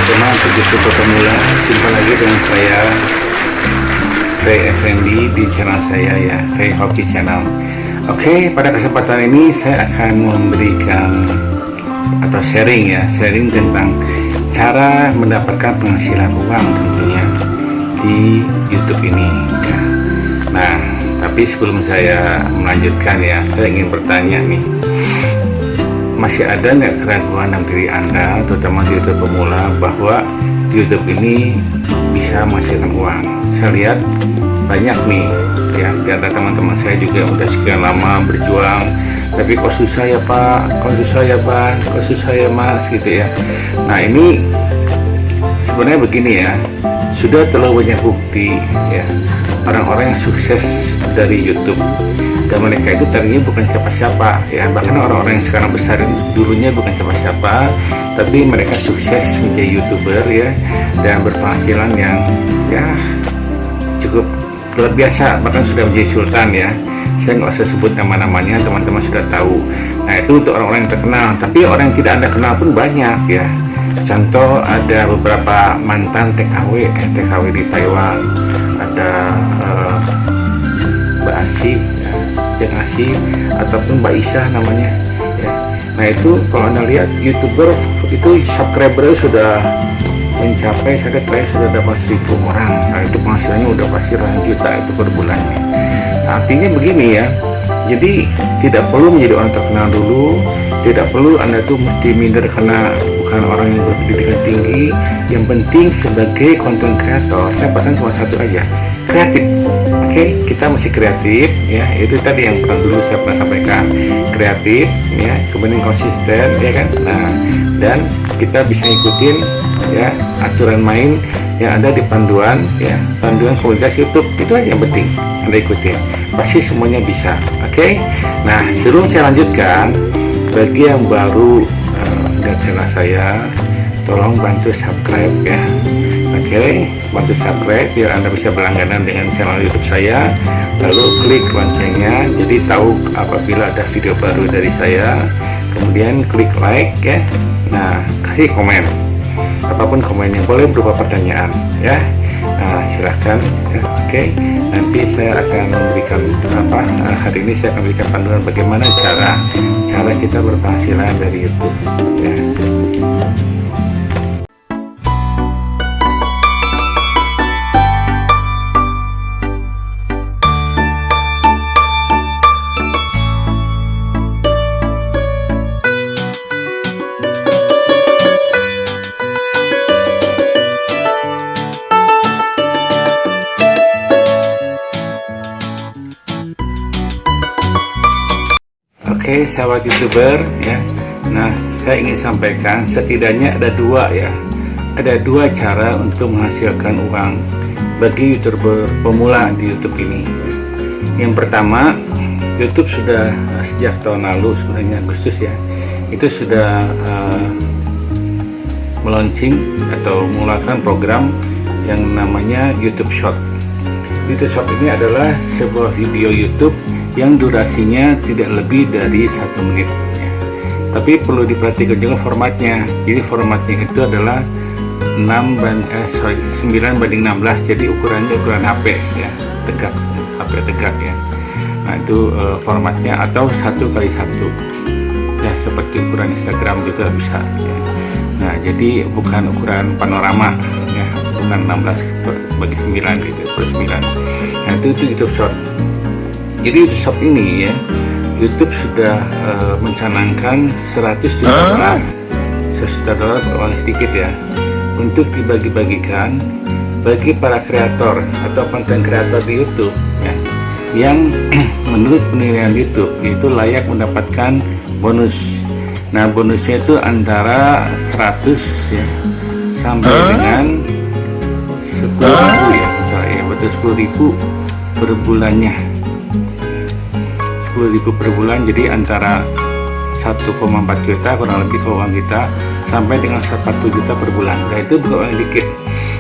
terutama untuk YouTube pemula. Jumpa lagi dengan saya Fei Effendi di channel saya ya, Fei Hoki Channel. Oke, pada kesempatan ini saya akan memberikan atau sharing tentang cara mendapatkan penghasilan uang tentunya di YouTube ini ya. Nah, tapi sebelum saya melanjutkan ya, saya ingin bertanya nih, masih ada nggak keraguan dalam diri Anda, terutama di YouTube pemula, bahwa di YouTube ini bisa menghasilkan uang? Saya lihat banyak nih ya, di antara teman-teman saya juga yang udah sekian lama berjuang, tapi kok susah ya Pak, kok susah ya Bang, kok susah ya Mas gitu ya. Nah, ini sebenarnya begini ya, sudah terlalu banyak bukti ya, orang-orang yang sukses dari YouTube, dan mereka itu tadinya bukan siapa-siapa ya, bahkan orang-orang yang sekarang besar dulunya bukan siapa-siapa, tapi mereka sukses menjadi YouTuber ya, dan berpenghasilan yang ya cukup luar biasa, bahkan sudah menjadi sultan ya. Saya nggak usah sebut nama-namanya, teman-teman sudah tahu. Nah, itu untuk orang-orang yang terkenal, tapi orang yang tidak Anda kenal pun banyak ya. Contoh, ada beberapa mantan TKW di Taiwan, ada Mbak Asih ya, Jeng Asih, ataupun Mbak Isa namanya ya. Nah, itu kalau Anda lihat YouTuber itu subscriber sudah mencapai, saya terakhir sudah dapat 1.000 orang. Nah, itu penghasilannya udah pasti ratusan juta itu per bulannya. Nah, artinya begini ya, jadi tidak perlu menjadi orang terkenal dulu, tidak perlu Anda tuh mesti minder karena bukan orang yang berpendidikan tinggi. Yang penting sebagai content creator, saya pesan cuma satu aja, kreatif. Oke, kita mesti kreatif ya, itu tadi yang pernah dulu saya pernah sampaikan, kreatif ya, kemudian konsisten ya kan. Nah, dan kita bisa ikutin ya aturan main yang ada di panduan komunitas YouTube. Itu aja yang penting Anda ikutin, pasti semuanya bisa. Oke. Nah, sebelum saya lanjutkan, bagi yang baru lihat channel saya, tolong bantu subscribe ya. Oke, bantu subscribe biar Anda bisa berlangganan dengan channel YouTube saya, lalu klik loncengnya jadi tahu apabila ada video baru dari saya, kemudian klik like ya. Nah, kasih komen, apapun komennya, boleh berupa pertanyaan ya. Nah, silahkan ya. Oke, nanti saya akan memberikan hari ini saya akan memberikan panduan bagaimana cara kita berpenghasilan dari YouTube ya. Oke, sahabat YouTuber ya. Nah, saya ingin sampaikan setidaknya ada dua cara untuk menghasilkan uang bagi YouTuber pemula di YouTube ini. Yang pertama, YouTube sudah sejak tahun lalu, sebenarnya Agustus ya, itu sudah melaunching atau mengeluarkan program yang namanya YouTube Short. YouTube Short ini adalah sebuah video YouTube yang durasinya tidak lebih dari 1 menit ya. Tapi perlu diperhatikan juga formatnya. Jadi formatnya itu adalah 9:16, jadi ukurannya ukuran HP ya, tegak, HP tegak ya. Nah, itu formatnya, atau 1x1 ya, seperti ukuran Instagram juga bisa ya. Nah, jadi bukan ukuran panorama ya, bukan 16/9 gitu, per 9. Nah, itu YouTube Short. Jadi YouTube Short ini ya, YouTube sudah mencanangkan 100 juta dolar, 100 juta dolar uang sedikit ya, untuk dibagi-bagikan bagi para kreator atau konten kreator di YouTube ya, yang menurut penilaian YouTube itu layak mendapatkan bonus. Nah, bonusnya itu antara 100 ya sampai dengan 10.000 ya, misalnya betul 10.000 per bulannya. 10.000 per bulan, jadi antara 1,4 juta kurang lebih ke uang kita, sampai dengan 40 juta per bulan. Nah, itu bukan uang dikit.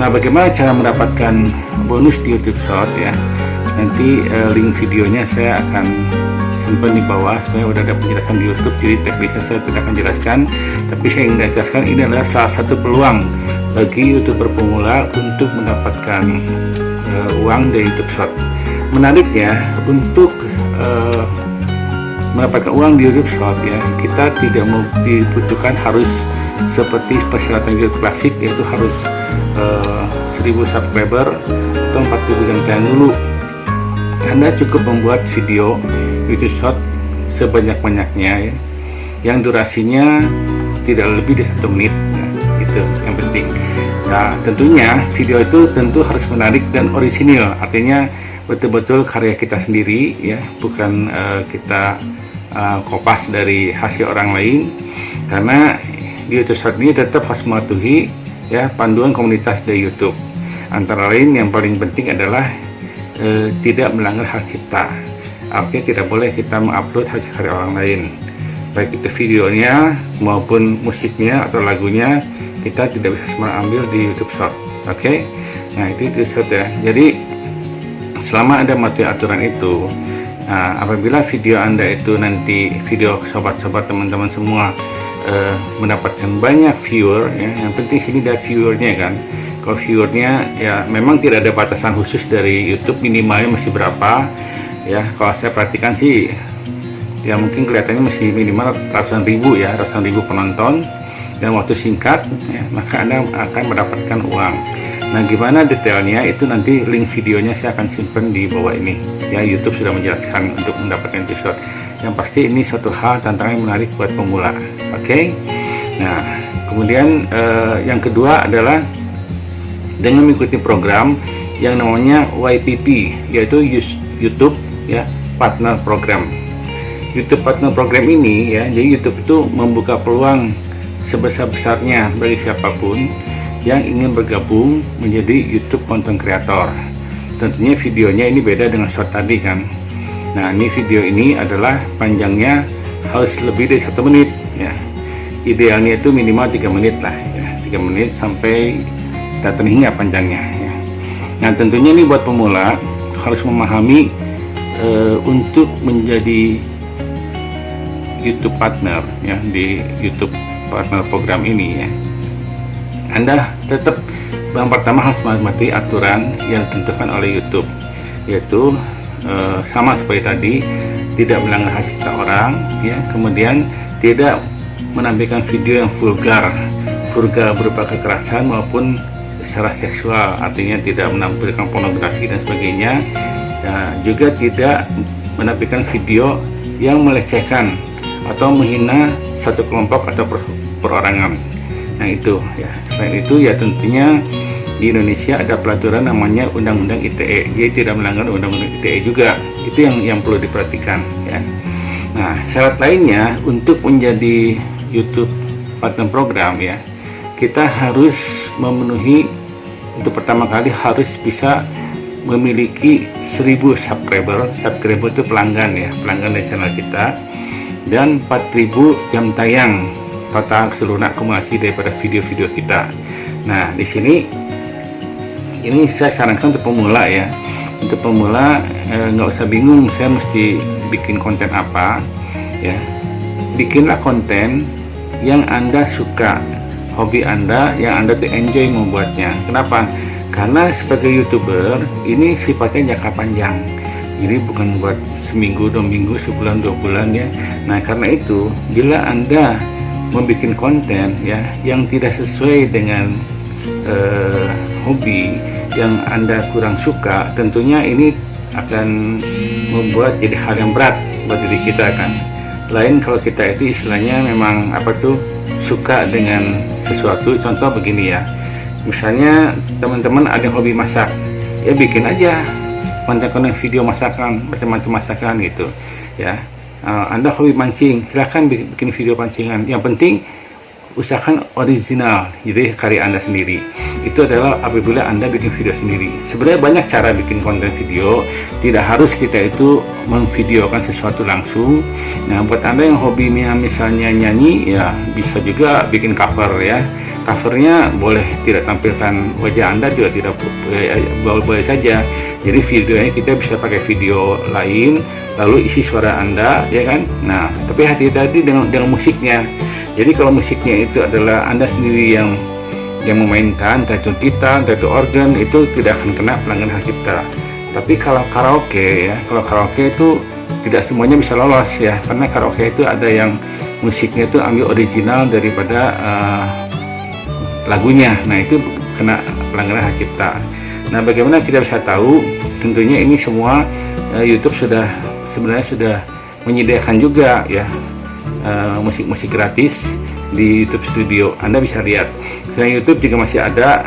Nah, bagaimana cara mendapatkan bonus di YouTube Short ya? Nanti link videonya saya akan simpan di bawah. Sebenarnya udah ada penjelasan di YouTube, jadi teknisnya saya tidak akan jelaskan, tapi saya ingin jelaskan ini adalah salah satu peluang bagi YouTuber pemula untuk mendapatkan uang dari YouTube Short. Menariknya, untuk mendapatkan uang di YouTube Short ya, kita tidak dibutuhkan harus seperti persyaratan YouTube klasik, yaitu harus 1000 subscriber atau 4000 jam tayang dulu. Anda cukup membuat video YouTube Short sebanyak-banyaknya ya, yang durasinya tidak lebih dari 1 menit ya, itu yang penting. Nah, tentunya video itu tentu harus menarik dan orisinil, artinya betul-betul karya kita sendiri ya, bukan kita kopas dari hasil orang lain, karena di YouTube Short ini tetap harus mematuhi ya panduan komunitas dari YouTube. Antara lain yang paling penting adalah tidak melanggar hak cipta, artinya tidak boleh kita mengupload hasil karya orang lain, baik itu videonya maupun musiknya atau lagunya, kita tidak bisa sembarang ambil di YouTube Short. Oke? Nah, itu YouTube Short ya. Jadi selama Anda mematuhi aturan itu, apabila video Anda itu nanti, video sobat-sobat teman-teman semua mendapatkan banyak viewer ya, yang penting sini dari viewernya kan. Kalau viewernya ya memang tidak ada batasan khusus dari YouTube, minimalnya masih berapa ya. Kalau saya perhatikan sih ya mungkin kelihatannya masih minimal ratusan ribu penonton dan waktu singkat ya, maka Anda akan mendapatkan uang. Nah, gimana detailnya itu nanti link videonya saya akan simpan di bawah ini ya. YouTube sudah menjelaskan untuk mendapatkan YouTube Short. Yang pasti ini suatu hal tantangan yang menarik buat pemula. Oke? Nah, kemudian yang kedua adalah dengan mengikuti program yang namanya YPP, yaitu YouTube ya Partner Program. YouTube Partner Program ini ya, jadi YouTube itu membuka peluang sebesar-besarnya bagi siapapun yang ingin bergabung menjadi YouTube Content Creator. Tentunya videonya ini beda dengan short tadi kan. Nah, ini video ini adalah panjangnya harus lebih dari 1 menit ya. Idealnya itu minimal 3 menit lah ya, 3 menit sampai tak terhingga panjangnya ya. Nah, tentunya ini buat pemula harus memahami untuk menjadi YouTube partner ya di YouTube Partner Program ini ya. Anda tetap yang pertama harus mematuhi aturan yang ditentukan oleh YouTube, yaitu sama seperti tadi, tidak melanggar hak cipta orang ya, kemudian tidak menampilkan video yang vulgar berupa kekerasan maupun secara seksual, artinya tidak menampilkan pornografi dan sebagainya ya, juga tidak menampilkan video yang melecehkan atau menghina satu kelompok atau perorangan. Nah, itu ya. Selain itu ya tentunya di Indonesia ada peraturan namanya Undang-Undang ITE, jadi tidak melanggar Undang-Undang ITE juga. Itu yang perlu diperhatikan ya. Nah, syarat lainnya untuk menjadi YouTube Partner Program ya, kita harus memenuhi, untuk pertama kali harus bisa memiliki 1000 subscriber itu pelanggan ya, pelanggan dari channel kita, dan 4000 jam tayang total keseluruhan akumulasi daripada video-video kita. Nah, di sini ini saya sarankan untuk pemula ya. Untuk pemula nggak usah bingung saya mesti bikin konten apa ya. Bikinlah konten yang Anda suka, hobi Anda yang Anda tuh enjoy membuatnya. Kenapa? Karena sebagai YouTuber ini sifatnya jangka panjang. Jadi bukan buat seminggu, 2 minggu, sebulan, 2 bulan ya. Nah, karena itu bila Anda membuat konten ya yang tidak sesuai dengan hobi yang Anda kurang suka, tentunya ini akan membuat jadi hal yang berat buat diri kita kan. Lain kalau kita itu istilahnya memang suka dengan sesuatu. Contoh begini ya, misalnya teman-teman ada hobi masak ya, bikin aja konten-konten video masakan, macam-macam masakan gitu ya. Anda hobi mancing, silahkan bikin video pancingan. Yang penting usahakan original, jadi karya Anda sendiri. Itu adalah apabila Anda bikin video sendiri. Sebenarnya banyak cara bikin konten video, tidak harus kita itu memvideokan sesuatu langsung. Nah, buat Anda yang hobinya misalnya nyanyi ya, bisa juga bikin cover ya. Covernya boleh tidak tampilkan wajah Anda, juga tidak boleh saja. Jadi videonya kita bisa pakai video lain, lalu isi suara Anda ya kan. Nah, tapi hati-hati dengan musiknya. Jadi kalau musiknya itu adalah Anda sendiri yang yang memainkan, entah itu gitar, entah itu organ, itu tidak akan kena pelanggaran hak cipta. Tapi kalau karaoke ya, kalau karaoke itu tidak semuanya bisa lolos ya, karena karaoke itu ada yang musiknya itu ambil original daripada lagunya. Nah, itu kena pelanggaran hak cipta. Nah, bagaimana kita bisa tahu? Tentunya ini semua YouTube sebenarnya sudah menyediakan juga ya musik-musik gratis di YouTube Studio. Anda bisa lihat. Selain YouTube juga masih ada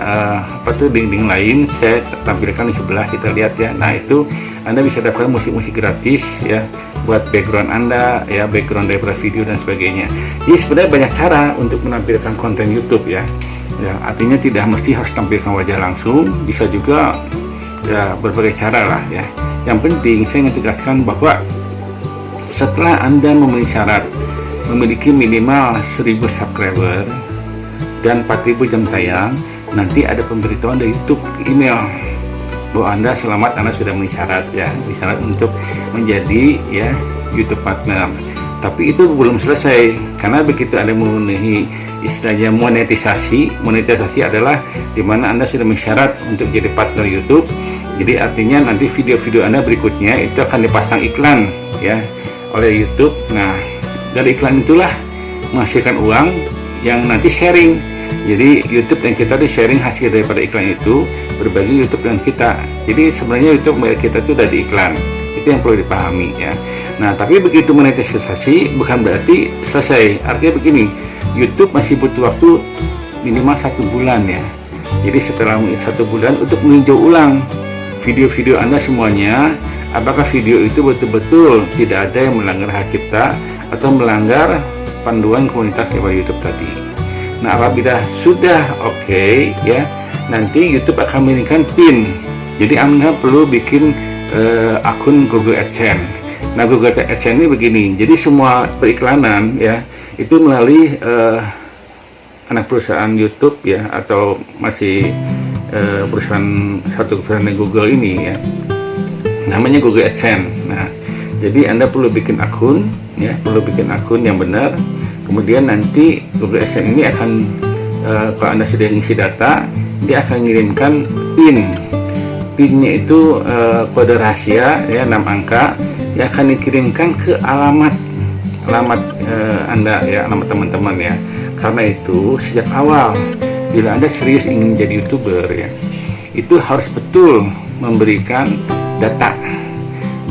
link lain, saya tampilkan di sebelah, kita lihat ya. Nah, itu Anda bisa dapatkan musik-musik gratis ya buat background Anda ya, background daripada video dan sebagainya. Jadi sebenarnya banyak cara untuk menampilkan konten YouTube ya. Ya, artinya tidak mesti harus tampilkan wajah langsung, bisa juga ya berbagai cara lah ya. Yang penting saya ingin tegaskan bahwa setelah Anda memenuhi syarat memiliki minimal 1000 subscriber dan 4000 jam tayang, nanti ada pemberitahuan dari YouTube ke email bahwa Anda selamat, Anda sudah memenuhi syarat ya, syarat untuk menjadi ya YouTube partner. Tapi itu belum selesai, karena begitu Anda memenuhi istilahnya monetisasi adalah dimana Anda sudah mensyarat untuk jadi partner YouTube. Jadi artinya nanti video-video Anda berikutnya itu akan dipasang iklan ya oleh YouTube. Nah, dari iklan itulah menghasilkan uang yang nanti sharing. Jadi YouTube dan kita di sharing hasil daripada iklan itu, berbagi YouTube dengan kita. Jadi sebenarnya YouTube bayar kita itu dari iklan. Itu yang perlu dipahami ya. Nah, tapi begitu monetisasi bukan berarti selesai. Artinya begini, YouTube masih butuh waktu minimal 1 bulan ya. Jadi setelah 1 bulan untuk meninjau ulang video-video Anda semuanya, apakah video itu betul-betul tidak ada yang melanggar hak cipta atau melanggar panduan komunitas daripada YouTube tadi. Nah, apabila sudah oke ya, nanti YouTube akan mengirimkan PIN. Jadi Anda perlu bikin akun Google AdSense. Nah, Google AdSense ini begini, jadi semua periklanan ya itu melalui anak perusahaan YouTube ya, atau masih satu perusahaan Google ini ya, namanya Google AdSense. Nah, jadi Anda perlu bikin akun ya, perlu bikin akun yang benar. Kemudian nanti Google AdSense ini akan kalau Anda sudah ngisi data, dia akan mengirimkan PIN-nya itu kode rahasia ya, 6 angka yang akan dikirimkan ke alamat Anda ya, alamat teman-teman ya. Karena itu sejak awal bila Anda serius ingin menjadi YouTuber ya, itu harus betul memberikan data.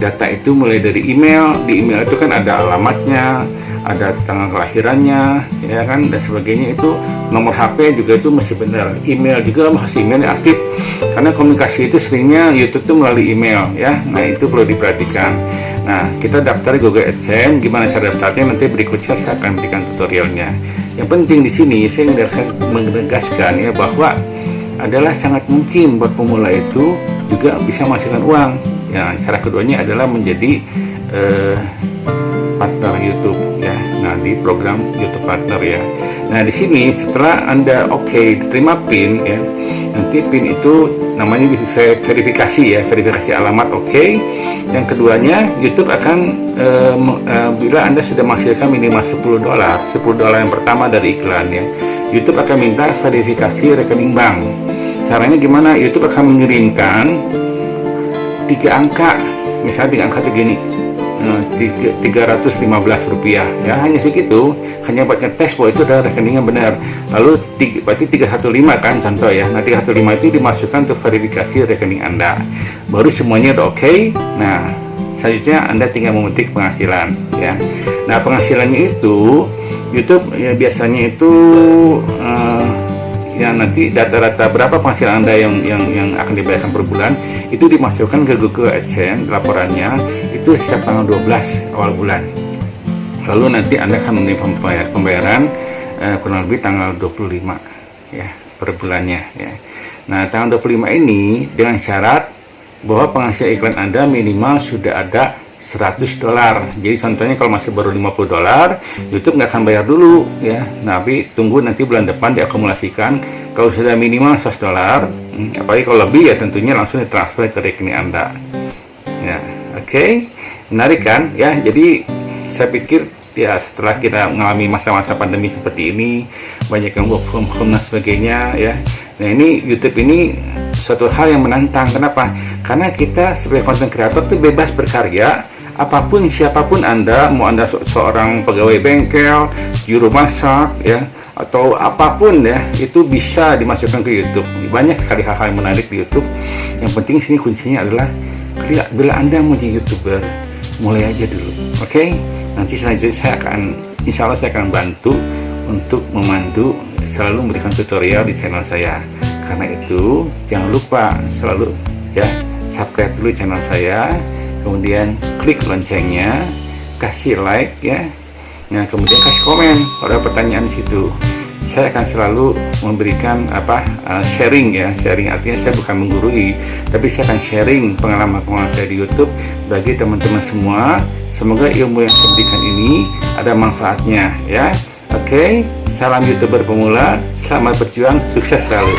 Data itu mulai dari email. Di email itu kan ada alamatnya, ada tanggal kelahirannya ya kan, dan sebagainya. Itu nomor HP juga itu mesti benar. Email juga masih email yang aktif, karena komunikasi itu seringnya YouTube itu melalui email ya. Nah, itu perlu diperhatikan. Nah, kita daftar Google AdSense. Gimana cara daftarnya nanti berikutnya saya akan berikan tutorialnya. Yang penting di sini saya menegaskan ya bahwa adalah sangat mungkin buat pemula itu juga bisa menghasilkan uang. Ya, cara keduanya adalah menjadi partner YouTube ya. Nah, di program YouTube Partner ya. Nah, di sini setelah Anda diterima PIN ya, nanti PIN itu namanya bisa verifikasi ya, verifikasi alamat Yang keduanya YouTube akan bila Anda sudah menghasilkan minimal $10 yang pertama dari iklan ya, YouTube akan minta verifikasi rekening bank. Caranya gimana? YouTube akan mengirimkan 3 angka, misalnya 3 angka begini, Rp315 ya, hanya segitu, hanya buat ngetes bahwa itu adalah rekening yang benar. Lalu berarti 315 kan contoh ya. Nah, 315 itu dimasukkan untuk verifikasi rekening Anda, baru semuanya udah oke. Nah, selanjutnya Anda tinggal memetik penghasilan ya. Nah, penghasilannya itu YouTube ya biasanya itu ya nanti data-data berapa penghasilan Anda yang akan dibayarkan per bulan itu dimasukkan ke Google AdSense laporannya itu setiap tanggal 12 awal bulan. Lalu nanti Anda akan menerima pembayaran kurang lebih tanggal 25 ya per bulannya ya. Nah, tanggal 25 ini dengan syarat bahwa penghasilan iklan Anda minimal sudah ada $100. Jadi contohnya kalau masih baru $50, YouTube nggak akan bayar dulu ya. Tapi tunggu nanti bulan depan diakumulasikan. Kalau sudah minimal $100, apalagi kalau lebih ya tentunya langsung ditransfer ke rekening Anda. Ya, oke. Menarik kan? Ya, jadi saya pikir ya setelah kita mengalami masa-masa pandemi seperti ini, banyak yang work from home dan sebagainya ya. Nah ini YouTube ini suatu hal yang menantang. Kenapa? Karena kita sebagai content creator tuh bebas berkarya, apapun siapapun Anda, mau Anda seorang pegawai bengkel, juru masak ya, atau apapun ya, itu bisa dimasukkan ke YouTube. Banyak sekali hal-hal yang menarik di YouTube. Yang penting sini kuncinya adalah bila Anda mau jadi YouTuber, mulai aja dulu. Oke? Nanti selanjutnya insya Allah saya akan bantu untuk memandu, selalu memberikan tutorial di channel saya. Karena itu jangan lupa selalu ya subscribe dulu channel saya, kemudian klik loncengnya, kasih like ya. Nah, kemudian kasih komen kalau ada pertanyaan di situ. Saya akan selalu memberikan sharing ya. Sharing artinya saya bukan menggurui, tapi saya akan sharing pengalaman-pengalaman saya di YouTube bagi teman-teman semua. Semoga ilmu yang saya berikan ini ada manfaatnya ya. Oke, salam YouTuber pemula, selamat berjuang, sukses selalu.